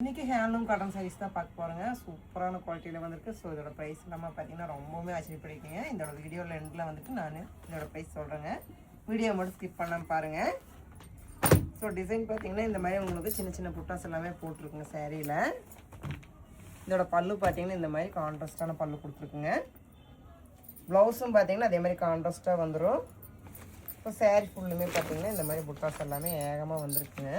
இன்றைக்கி handloom cotton saris தான் பார்க்க போகிறோங்க. சூப்பரான குவாலிட்டியில் வந்திருக்கு. ஸோ இதோட ப்ரைஸ் இல்லாமல் பார்த்தீங்கன்னா ரொம்பவுமே ஆச்சரியப்படுவீங்க. இதோட வீடியோவில் எண்டில் வந்துட்டு நான் இதோட ப்ரைஸ் சொல்கிறேங்க. வீடியோ மட்டும் ஸ்கிப் பண்ணாமல் பாருங்கள். ஸோ டிசைன் பார்த்தீங்கன்னா இந்த மாதிரி உங்களுக்கு சின்ன சின்ன புட்டாஸ் எல்லாமே போட்டிருக்குங்க சேரீயில். இதோட பல்லு பார்த்தீங்கன்னா இந்த மாதிரி கான்ட்ராஸ்டான பல்லு கொடுத்துருக்குங்க. ப்ளவுஸும் பார்த்தீங்கன்னா அதே மாதிரி கான்ட்ராஸ்ட்டாக வந்துடும். இப்போ சேரீ ஃபுல்லுமே பார்த்தீங்கன்னா இந்த மாதிரி புட்டாஸ் எல்லாமே ஏகமாக வந்திருக்குங்க.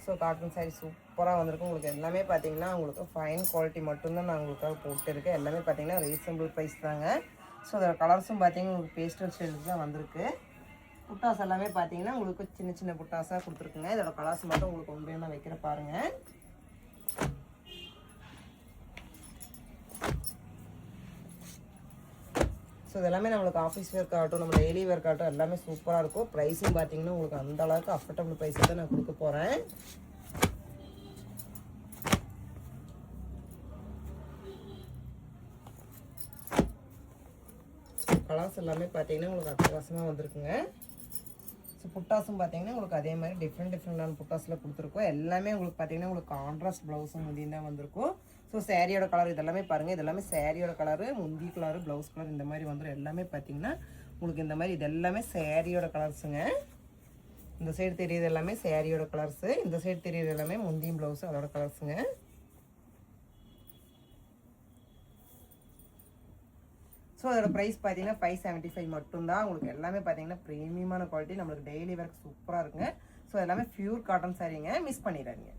ஸோ காட்டன் சாரீ சூப்பராக வந்திருக்கு. உங்களுக்கு எல்லாமே பார்த்தீங்கன்னா உங்களுக்கு ஃபைன் குவாலிட்டி மட்டும்தான் நான் உங்களுக்காக போட்டுருக்கேன். எல்லாமே பார்த்தீங்கன்னா ரீசனபிள் ப்ரைஸ் தாங்க. ஸோ அதோட கலர்ஸும் பார்த்தீங்கன்னா உங்களுக்கு பேஸ்டல் ஷேட்ஸ் தான் வந்திருக்கு. புட்டாஸ் எல்லாமே பார்த்தீங்கன்னா உங்களுக்கு சின்ன சின்ன புட்டாஸாக கொடுத்துருக்குங்க. இதோட கலர்ஸ் மட்டும் உங்களுக்கு ஒன்று நான் வைக்கிற பாருங்கள். ஸோ இதெல்லாமே நம்மளுக்கு ஆஃபீஸ் ஒர்க் ஆகட்டும், நம்ம டெய்லி ஒர்க் ஆகட்டும் எல்லாமே சூப்பராக இருக்கும். ப்ரைஸும் பார்த்தீங்கன்னா உங்களுக்கு அந்த அளவுக்கு அஃபோர்டபுள் ப்ரைஸை தான் நான் கொடுக்க போகிறேன். கலர்ஸ் எல்லாமே பார்த்தீங்கன்னா உங்களுக்கு அட்டகாசமாக வந்திருக்குங்க. ஸோ புட்டாஸும் பார்த்தீங்கன்னா உங்களுக்கு அதே மாதிரி டிஃப்ரெண்டான புட்டாஸில் கொடுத்துருக்கோம். எல்லாமே உங்களுக்கு பார்த்தீங்கன்னா உங்களுக்கு கான்ட்ராஸ்ட் ப்ளவுஸும் முந்தியும் தான் வந்திருக்கும். ஸோ சேரீயோட கலர் இதெல்லாமே பாருங்கள். இதெல்லாமே சேரீயோட கலரு, முந்தி கலரு, ப்ளவுஸ் கலர் இந்த மாதிரி வந்துடும். எல்லாமே பார்த்தீங்கன்னா உங்களுக்கு இந்த மாதிரி இது எல்லாமே சேரீயோட கலர்ஸுங்க. இந்த சைடு தெரியுது எல்லாமே சேரீயோட கலர்ஸு, இந்த சைடு தெரியுது எல்லாமே முந்தியும் ப்ளவுஸு அதோட கலர்ஸுங்க. ஸோ அதோட ப்ரைஸ் பார்த்தீங்கன்னா 575 மட்டும்தான். உங்களுக்கு எல்லாமே பார்த்தீங்கன்னா ப்ரீமியமான குவாலிட்டி, நம்மளுக்கு டெய்லி ஒர்க் சூப்பராக இருக்குங்க. ஸோ எல்லாமே பியூர் காட்டன் சாரீங்க, மிஸ் பண்ணிடாதீங்க.